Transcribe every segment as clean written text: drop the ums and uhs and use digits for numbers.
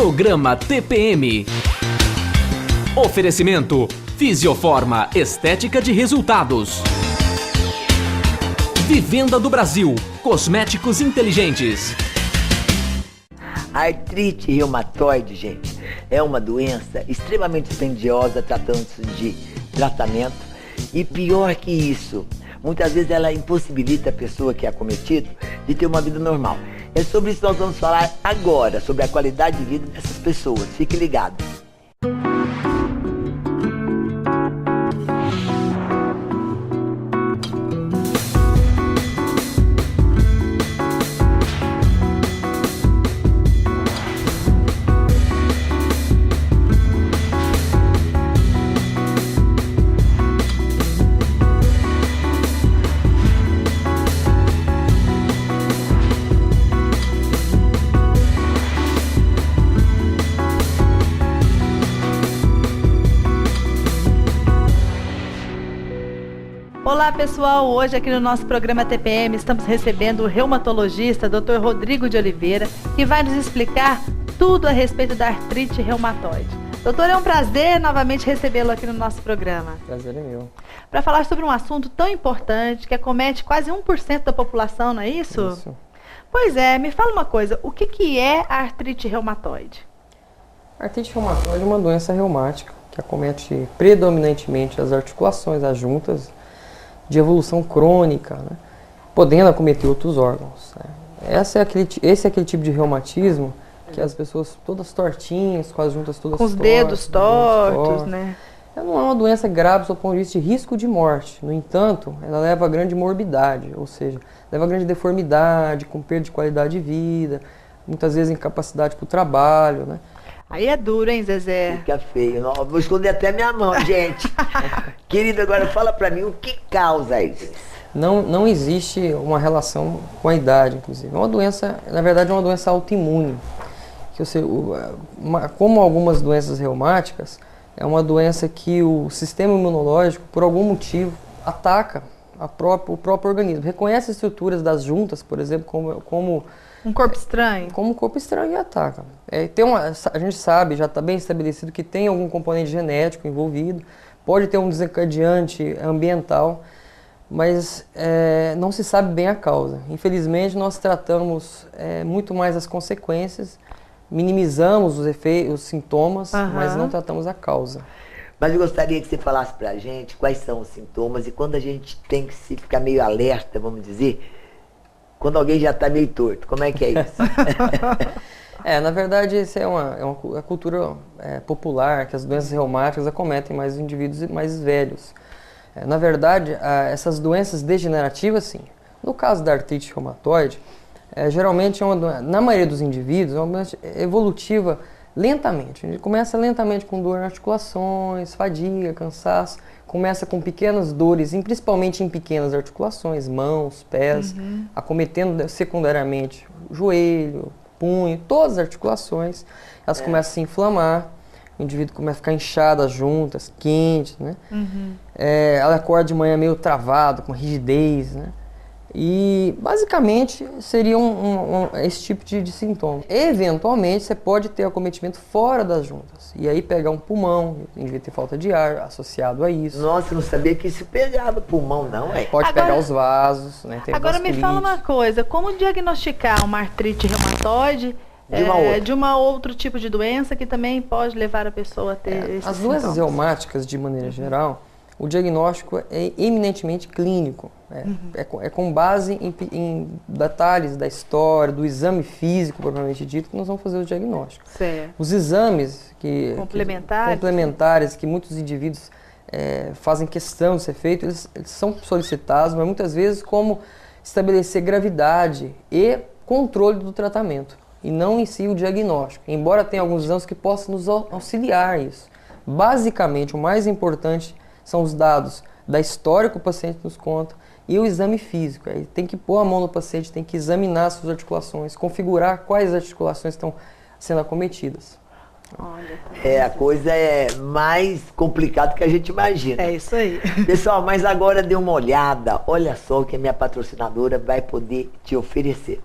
Programa TPM. Oferecimento Fisioforma Estética de Resultados. Vivenda do Brasil, cosméticos inteligentes. A artrite reumatoide, gente, é uma doença extremamente dispendiosa, tratando-se de tratamento. E pior que isso, muitas vezes ela impossibilita a pessoa que é acometida de ter uma vida normal. É sobre isso que nós vamos falar agora, sobre a qualidade de vida dessas pessoas. Fique ligado. Olá pessoal, hoje aqui no nosso programa TPM estamos recebendo o reumatologista Dr. Rodrigo de Oliveira, que vai nos explicar tudo a respeito da artrite reumatoide. Doutor, é um prazer novamente recebê-lo aqui no nosso programa. Prazer é meu. Para falar sobre um assunto tão importante que acomete quase 1% da população, não é isso? Isso. Pois é, me fala uma coisa, o que é a artrite reumatoide? A artrite reumatoide é uma doença reumática que acomete predominantemente as articulações, as juntas, de evolução crônica, né? Podendo acometer outros órgãos, né? Esse é aquele tipo de reumatismo que as pessoas todas tortinhas, com as juntas todas com os tortas, dedos tortos, né? Ela não é uma doença grave do ponto de vista de risco de morte. No entanto, ela leva a grande morbidade, ou seja, leva a grande deformidade, com perda de qualidade de vida, muitas vezes incapacidade para o trabalho, né? Aí é duro, hein, Zezé? Fica feio. Não, vou esconder até minha mão, gente. Querido, agora fala pra mim o que causa isso. Não existe uma relação com a idade, inclusive. É uma doença, na verdade, é uma doença autoimune. Que, ou seja, como algumas doenças reumáticas, é uma doença que o sistema imunológico, por algum motivo, ataca o próprio organismo. Reconhece estruturas das juntas, por exemplo, como um corpo estranho. Como um corpo estranho e ataca. A gente sabe, já está bem estabelecido que tem algum componente genético envolvido, pode ter um desencadeante ambiental, mas não se sabe bem a causa. Infelizmente, nós tratamos muito mais as consequências, minimizamos os efeitos, os sintomas, mas não tratamos a causa. Mas eu gostaria que você falasse pra gente quais são os sintomas e quando a gente tem que ficar meio alerta, vamos dizer, quando alguém já está meio torto. Como é que é isso? Na verdade, isso é uma cultura popular, que as doenças reumáticas acometem mais os indivíduos mais velhos. Na verdade, essas doenças degenerativas, sim. No caso da artrite reumatoide, geralmente, na maioria dos indivíduos, é uma doença evolutiva lentamente. A gente começa lentamente com dor nas articulações, fadiga, cansaço. Começa com pequenas dores, principalmente em pequenas articulações, mãos, pés, acometendo secundariamente o joelho, punho, todas as articulações. Elas começam a se inflamar, o indivíduo começa a ficar inchado, as juntas, quente, né? Ela acorda de manhã meio travado, com rigidez, né? E basicamente seria esse tipo de sintoma. Eventualmente você pode ter acometimento fora das juntas. E aí pegar um pulmão, devia ter falta de ar associado a isso. Nossa, eu não sabia que isso pegava pulmão, não, é? Pode pegar os vasos, né? Tem agora me fala uma coisa, como diagnosticar uma artrite reumatoide de uma outro tipo de doença que também pode levar a pessoa a ter esses As doenças sintomas? reumáticas, de maneira geral, o diagnóstico é eminentemente clínico. É com base em detalhes da história, do exame físico, propriamente dito, que nós vamos fazer os diagnósticos. Certo. Os exames complementares que muitos indivíduos fazem questão de ser feitos, eles são solicitados, mas muitas vezes como estabelecer gravidade e controle do tratamento, e não em si o diagnóstico, embora tenha alguns exames que possam nos auxiliar isso. Basicamente, o mais importante são os dados da história que o paciente nos conta e o exame físico. Aí tem que pôr a mão no paciente, tem que examinar as suas articulações, configurar quais articulações estão sendo acometidas. Olha, A coisa é mais complicada do que a gente imagina. é isso aí. Pessoal, mas agora dê uma olhada. Olha só o que a minha patrocinadora vai poder te oferecer.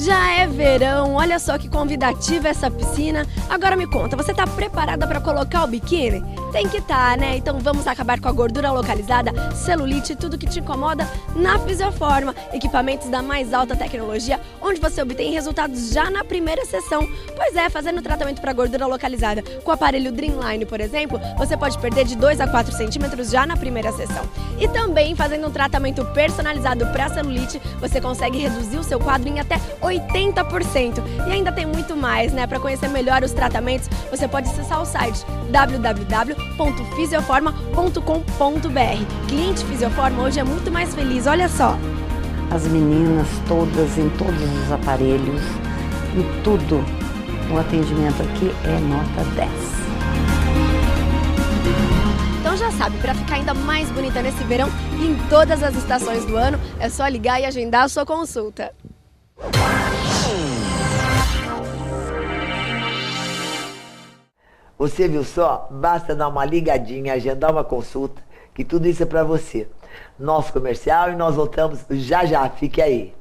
Já é verão, olha só que convidativa essa piscina. Agora me conta, você tá preparada para colocar o biquíni? Tem que estar, né? Então vamos acabar com a gordura localizada, celulite e tudo que te incomoda na Fisioforma. Equipamentos da mais alta tecnologia, onde você obtém resultados já na primeira sessão. Pois é, fazendo tratamento para gordura localizada com o aparelho Dreamline, por exemplo, você pode perder de 2 a 4 centímetros já na primeira sessão. E também fazendo um tratamento personalizado para celulite, você consegue reduzir o seu quadro em até 80%. E ainda tem muito mais, né? Para conhecer melhor os tratamentos, você pode acessar o site www.fisioforma.com.br. Cliente Fisioforma hoje é muito mais feliz, olha só. As meninas todas, em todos os aparelhos, em tudo. O atendimento aqui é nota 10. Então já sabe, para ficar ainda mais bonita nesse verão e em todas as estações do ano, é só ligar e agendar a sua consulta. Você viu só? Basta dar uma ligadinha, agendar uma consulta, que tudo isso é para você. Nosso comercial e nós voltamos já já, fique aí.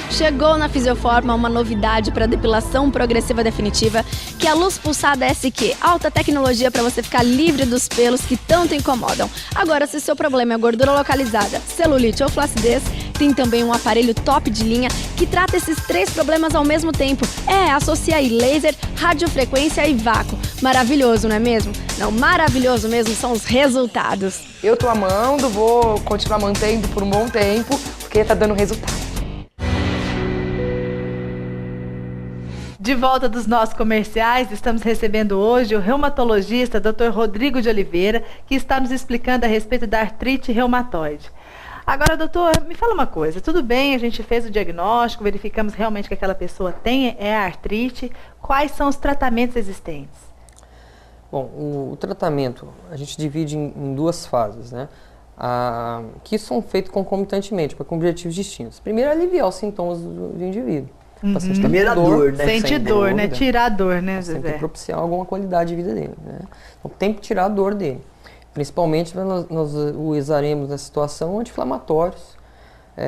Chegou na Fisioforma uma novidade para depilação progressiva definitiva, que é a luz pulsada SQ, alta tecnologia para você ficar livre dos pelos que tanto incomodam. Agora, se seu problema é gordura localizada, celulite ou flacidez, tem também um aparelho top de linha que trata esses 3 problemas ao mesmo tempo. Associa aí laser, radiofrequência e vácuo. Maravilhoso, não é mesmo? Não, maravilhoso mesmo são os resultados. Eu tô amando, vou continuar mantendo por um bom tempo, porque tá dando resultado. De volta dos nossos comerciais, estamos recebendo hoje o reumatologista Dr. Rodrigo de Oliveira, que está nos explicando a respeito da artrite reumatoide. Agora, doutor, me fala uma coisa, tudo bem, a gente fez o diagnóstico, verificamos realmente que aquela pessoa tem a artrite, quais são os tratamentos existentes? Bom, o tratamento a gente divide em 2 fases, né? Que são feitos concomitantemente, com objetivos distintos. Primeiro, aliviar os sintomas do indivíduo. O paciente tá Primeira com dor, né? Sente dor, né? Tirar a dor, né, Zezé? Tem que Zezé? propiciar alguma qualidade de vida dele, né? Então tem que tirar a dor dele. Principalmente nós usaremos nessa situação anti-inflamatórios,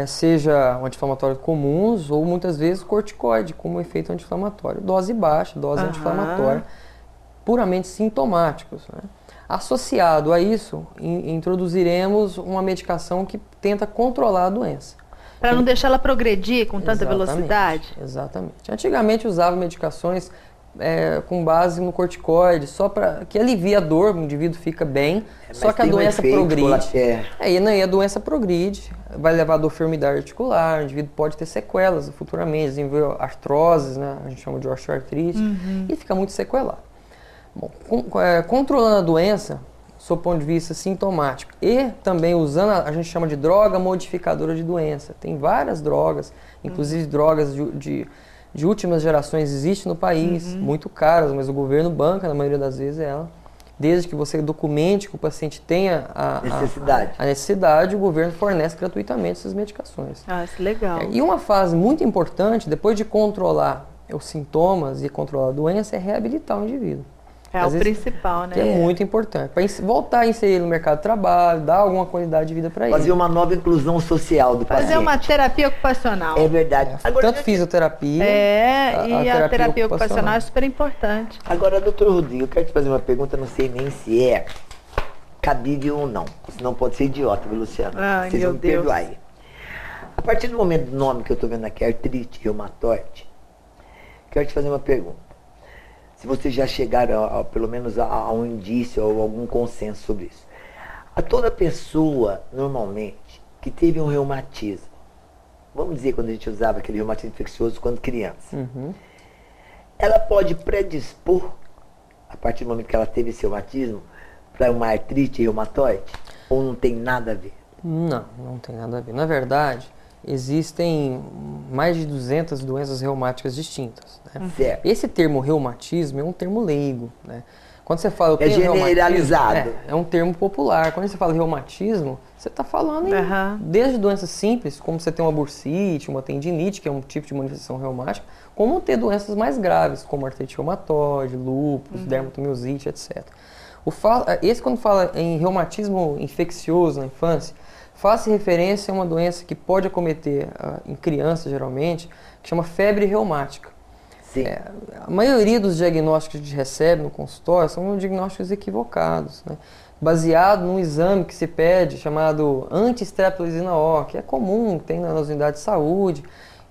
seja anti-inflamatórios comuns ou muitas vezes corticoide como efeito anti-inflamatório. Dose baixa, dose anti-inflamatória, puramente sintomáticos, né? Associado a isso, introduziremos uma medicação que tenta controlar a doença. Para não deixar ela progredir com tanta velocidade? Exatamente. Antigamente usava medicações com base no corticoide, só para que alivia a dor, o indivíduo fica bem, só que a doença progride. E a doença progride, vai levar a deformidade articular, o indivíduo pode ter sequelas futuramente, desenvolver artroses, né? A gente chama de osteoartrite, e fica muito sequelado. Bom, controlando a doença, do ponto de vista sintomático, e também usando, a gente chama de droga modificadora de doença. Tem várias drogas, inclusive drogas de últimas gerações existem no país, muito caras, mas o governo banca, na maioria das vezes, ela. Desde que você documente que o paciente tenha a necessidade, o governo fornece gratuitamente essas medicações. Ah, isso é legal. E uma fase muito importante, depois de controlar os sintomas e controlar a doença, é reabilitar o indivíduo. É o principal, né? Que é muito importante. Para voltar a inserir ele no mercado de trabalho, dar alguma qualidade de vida para ele. Fazer uma nova inclusão social do paciente. Fazer uma terapia ocupacional. É verdade. Agora, tanto fisioterapia. E a terapia ocupacional é super importante. Agora, doutor Rodrigo, eu quero te fazer uma pergunta, não sei nem se é cabível ou não. Senão pode ser idiota, viu, Luciano? Ai, vocês meu vão me Deus. perdoar aí. A partir do momento do nome que eu estou vendo aqui, artrite reumatoide, quero te fazer uma pergunta. Se vocês já chegaram, pelo menos, a um indício ou algum consenso sobre isso. A toda pessoa, normalmente, que teve um reumatismo, vamos dizer quando a gente usava aquele reumatismo infeccioso quando criança, ela pode predispor, a partir do momento que ela teve esse reumatismo, para uma artrite reumatoide? Ou não tem nada a ver? Não tem nada a ver. Na verdade, existem mais de 200 doenças reumáticas distintas, né? Certo. Esse termo reumatismo é um termo leigo, né? Quando você fala generalizado. É um termo popular. Quando você fala reumatismo, você está falando desde doenças simples, como você tem uma bursite, uma tendinite, que é um tipo de manifestação reumática, como ter doenças mais graves, como artrite reumatoide, lúpus, dermatomiosite, etc. Esse, quando fala em reumatismo infeccioso na infância, faz referência a uma doença que pode acometer em crianças, geralmente, que chama febre reumática. Sim. A maioria dos diagnósticos que a gente recebe no consultório são diagnósticos equivocados, né? Baseado num exame que se pede, chamado anti-streptozina O, que é comum, tem nas unidades de saúde,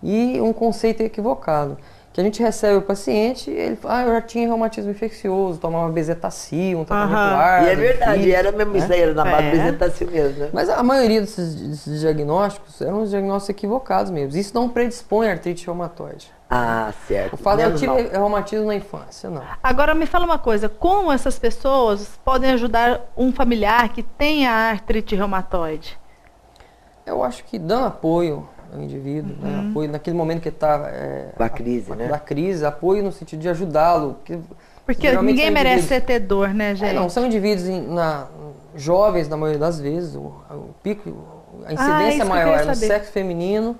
e um conceito equivocado. Que a gente recebe o paciente, ele fala, eu já tinha reumatismo infeccioso, tomava bezetacil, um tratamento árduo. E é verdade, era mesmo isso aí, era na base do bezetacil mesmo, né? Mas a maioria desses diagnósticos eram os diagnósticos equivocados mesmo. Isso não predispõe a artrite reumatoide. Ah, certo. O fato de eu tive reumatismo na infância, não. Agora me fala uma coisa, como essas pessoas podem ajudar um familiar que tenha artrite reumatoide? Eu acho que dando apoio ao indivíduo, né? Apoio naquele momento que está da crise, né? Da crise, apoio no sentido de ajudá-lo. Porque ninguém merece ter dor, né, gente? Não, são indivíduos jovens, na maioria das vezes, o pico, a incidência maior é no sexo feminino,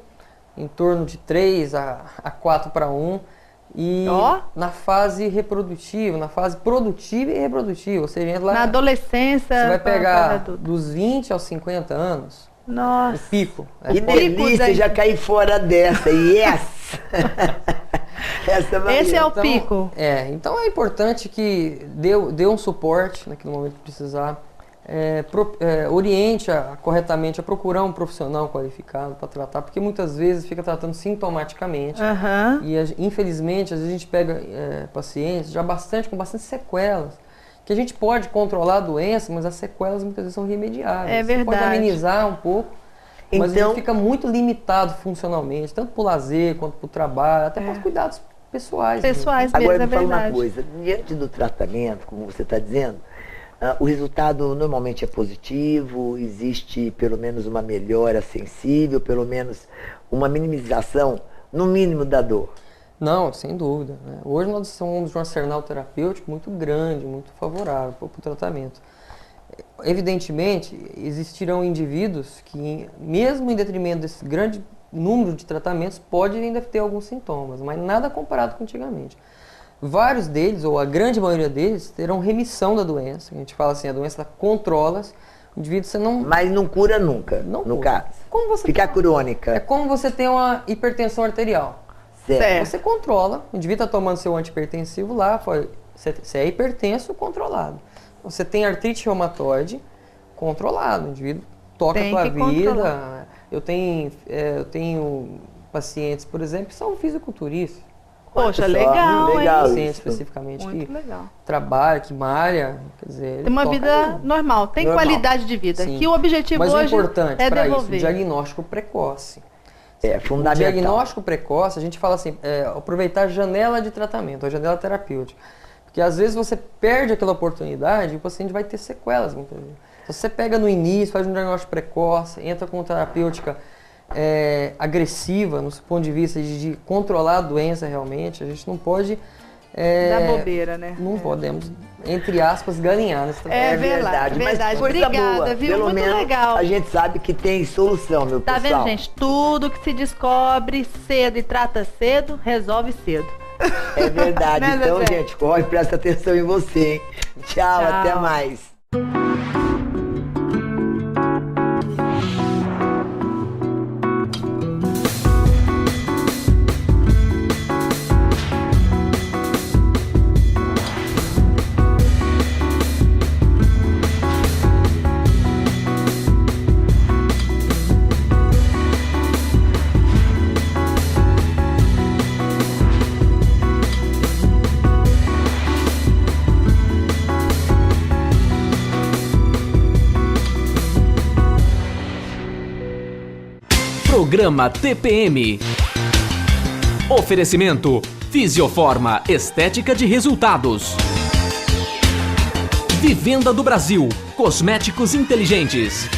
em torno de 3 a 4 para 1, e na fase reprodutiva, na fase produtiva e reprodutiva, ou seja, lá, na adolescência, você vai pegar dos 20 aos 50 anos, nossa, o pico. Que delícia, já caí fora dessa, yes! Esse é o pico. Então é importante que dê um suporte naquele momento que precisar, oriente corretamente a procurar um profissional qualificado para tratar, porque muitas vezes fica tratando sintomaticamente e infelizmente às vezes a gente pega pacientes já com bastante sequelas, que a gente pode controlar a doença, mas as sequelas muitas vezes são irremediáveis. É verdade. Você pode amenizar um pouco, mas a gente fica muito limitado funcionalmente, tanto para o lazer quanto para o trabalho, até para os cuidados pessoais. Agora me fala uma coisa, diante do tratamento, como você está dizendo, o resultado normalmente é positivo, existe pelo menos uma melhora sensível, pelo menos uma minimização, no mínimo, da dor. Não, sem dúvida, né? Hoje nós somos de um arsenal terapêutico muito grande, muito favorável para o tratamento. Evidentemente, existirão indivíduos que, mesmo em detrimento desse grande número de tratamentos, podem ainda ter alguns sintomas, mas nada comparado com antigamente. Vários deles, ou a grande maioria deles, terão remissão da doença. A gente fala assim, a doença controla-se, o indivíduo você não... Mas não cura nunca, no caso. Fica crônica. É como você tem uma hipertensão arterial. Certo. Você controla, o indivíduo está tomando seu antihipertensivo lá, você é hipertenso, controlado. Você tem artrite reumatoide, controlado, o indivíduo toca a tua vida. Eu tenho pacientes, por exemplo, que são fisiculturistas. Poxa, legal, paciente especificamente muito que trabalha, que malha, quer dizer, tem uma vida normal, tem qualidade de vida. Sim. Que o objetivo hoje é importante para devolver. isso, o diagnóstico precoce. É fundamental. O diagnóstico precoce, a gente fala assim, aproveitar a janela de tratamento, a janela terapêutica. Porque às vezes você perde aquela oportunidade e o paciente vai ter sequelas muitas vezes. Então, você pega no início, faz um diagnóstico precoce, entra com terapêutica agressiva, no ponto de vista de controlar a doença realmente, a gente não pode... da bobeira, né? Não podemos, entre aspas, galinhar nesse tratamento. É verdade. Mas coisa obrigada, boa. viu? Pelo muito menos legal. A gente sabe que tem solução, meu pessoal. Tá vendo, gente? Tudo que se descobre cedo e trata cedo, resolve cedo. É verdade. Né, então, Zezé? gente, corre, presta atenção em você, hein? Tchau, até mais. Programa TPM. Oferecimento Fisioforma Estética de Resultados. Vivenda do Brasil. Cosméticos inteligentes.